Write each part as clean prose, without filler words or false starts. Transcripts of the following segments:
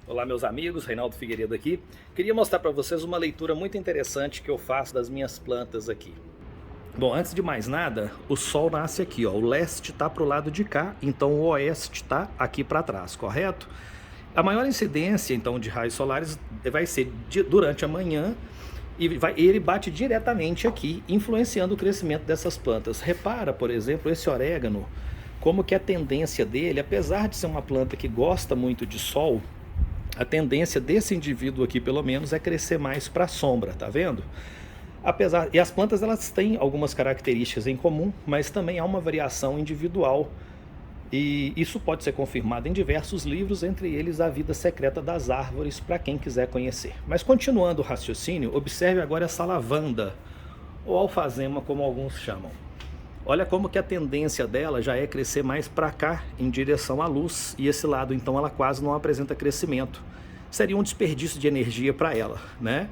Olá meus amigos, Reinaldo Figueiredo aqui. Queria mostrar para vocês uma leitura muito interessante que eu faço das minhas plantas aqui. Bom, antes de mais nada, o Sol nasce aqui, ó. O leste está para o lado de cá, então o oeste está aqui para trás, correto? A maior incidência então de raios solares vai ser durante a manhã e ele bate diretamente aqui, influenciando o crescimento dessas plantas. Repara, por exemplo, esse orégano, como que a tendência dele, apesar de ser uma planta que gosta muito de sol, a tendência desse indivíduo aqui, pelo menos, é crescer mais para a sombra, tá vendo? E as plantas elas têm algumas características em comum, mas também há uma variação individual. E isso pode ser confirmado em diversos livros, entre eles A Vida Secreta das Árvores, para quem quiser conhecer. Mas continuando o raciocínio, observe agora essa lavanda, ou alfazema, como alguns chamam. Olha como que a tendência dela já é crescer mais para cá, em direção à luz, e esse lado então ela quase não apresenta crescimento. Seria um desperdício de energia para ela, né?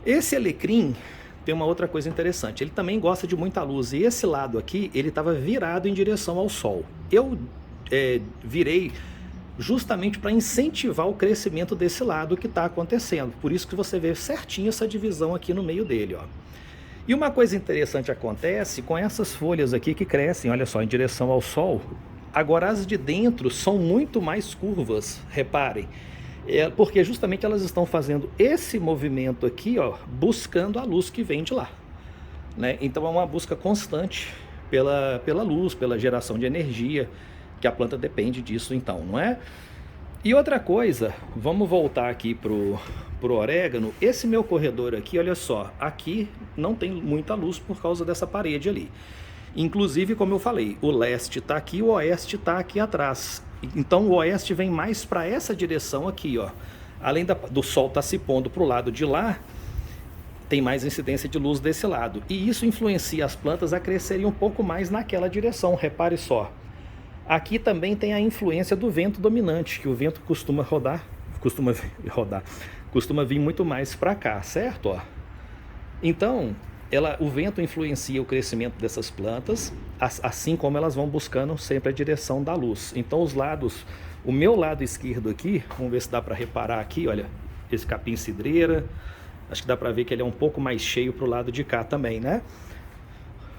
Esse alecrim tem uma outra coisa interessante, ele também gosta de muita luz, e esse lado aqui, ele estava virado em direção ao sol. Eu virei justamente para incentivar o crescimento desse lado que está acontecendo, por isso que você vê certinho essa divisão aqui no meio dele, ó. E uma coisa interessante acontece com essas folhas aqui que crescem, olha só, em direção ao sol. Agora as de dentro são muito mais curvas, reparem. Porque justamente elas estão fazendo esse movimento aqui, ó, buscando a luz que vem de lá, né? Então é uma busca constante pela luz, pela geração de energia, que a planta depende disso então, não é? E outra coisa, vamos voltar aqui pro orégano. Esse meu corredor aqui, olha só, aqui não tem muita luz por causa dessa parede ali. Inclusive, como eu falei, o leste está aqui, o oeste está aqui atrás. Então o oeste vem mais para essa direção aqui, ó. Além do sol estar se pondo para o lado de lá, tem mais incidência de luz desse lado. E isso influencia as plantas a crescerem um pouco mais naquela direção, repare só. Aqui também tem a influência do vento dominante, que o vento costuma vir muito mais para cá, certo? Ó. Então, o vento influencia o crescimento dessas plantas, assim como elas vão buscando sempre a direção da luz. Então, o meu lado esquerdo aqui, vamos ver se dá para reparar aqui, olha, esse capim cidreira, acho que dá para ver que ele é um pouco mais cheio para o lado de cá também, né?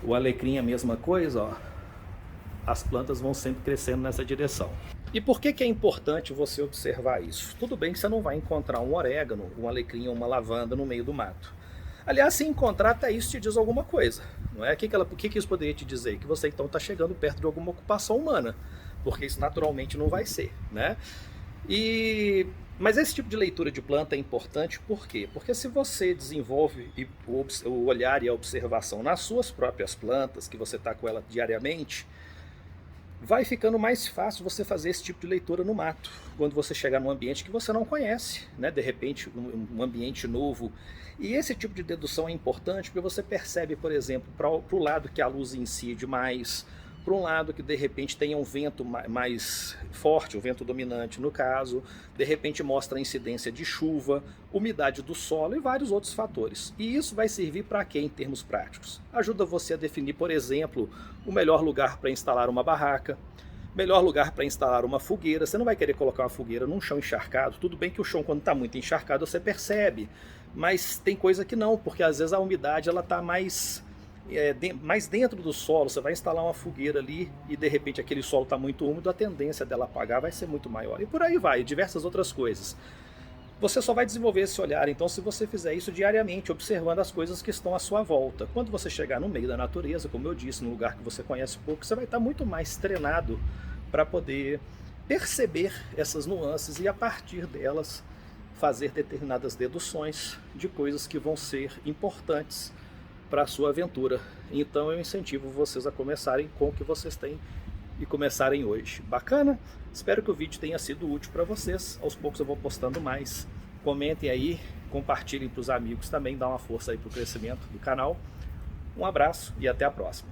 O alecrim é a mesma coisa, ó. As plantas vão sempre crescendo nessa direção. E por que é importante você observar isso? Tudo bem que você não vai encontrar um orégano, um alecrim ou uma lavanda no meio do mato. Aliás, se encontrar, até isso te diz alguma coisa, não é? O que isso poderia te dizer? Que você então está chegando perto de alguma ocupação humana, porque isso naturalmente não vai ser, né? Mas esse tipo de leitura de planta é importante por quê? Porque se você desenvolve o olhar e a observação nas suas próprias plantas, que você está com ela diariamente, vai ficando mais fácil você fazer esse tipo de leitura no mato, quando você chegar num ambiente que você não conhece, né? De repente um ambiente novo. E esse tipo de dedução é importante porque você percebe, por exemplo, para o lado que a luz incide mais, para um lado que de repente tenha um vento mais forte, o vento dominante no caso, de repente mostra a incidência de chuva, umidade do solo e vários outros fatores. E isso vai servir para quê em termos práticos? Ajuda você a definir, por exemplo, o melhor lugar para instalar uma barraca, melhor lugar para instalar uma fogueira. Você não vai querer colocar uma fogueira num chão encharcado. Tudo bem que o chão, quando está muito encharcado, você percebe, mas tem coisa que não, porque às vezes a umidade está mais dentro do solo. Você vai instalar uma fogueira ali e de repente aquele solo está muito úmido, a tendência dela apagar vai ser muito maior. E por aí vai, diversas outras coisas. Você só vai desenvolver esse olhar, então, se você fizer isso diariamente, observando as coisas que estão à sua volta. Quando você chegar no meio da natureza, como eu disse, num lugar que você conhece pouco, você vai estar muito mais treinado para poder perceber essas nuances e, a partir delas, fazer determinadas deduções de coisas que vão ser importantes para a sua aventura. Então eu incentivo vocês a começarem com o que vocês têm e começarem hoje. Bacana? Espero que o vídeo tenha sido útil para vocês. Aos poucos eu vou postando mais. Comentem aí, compartilhem para os amigos também, dá uma força aí para o crescimento do canal. Um abraço e até a próxima.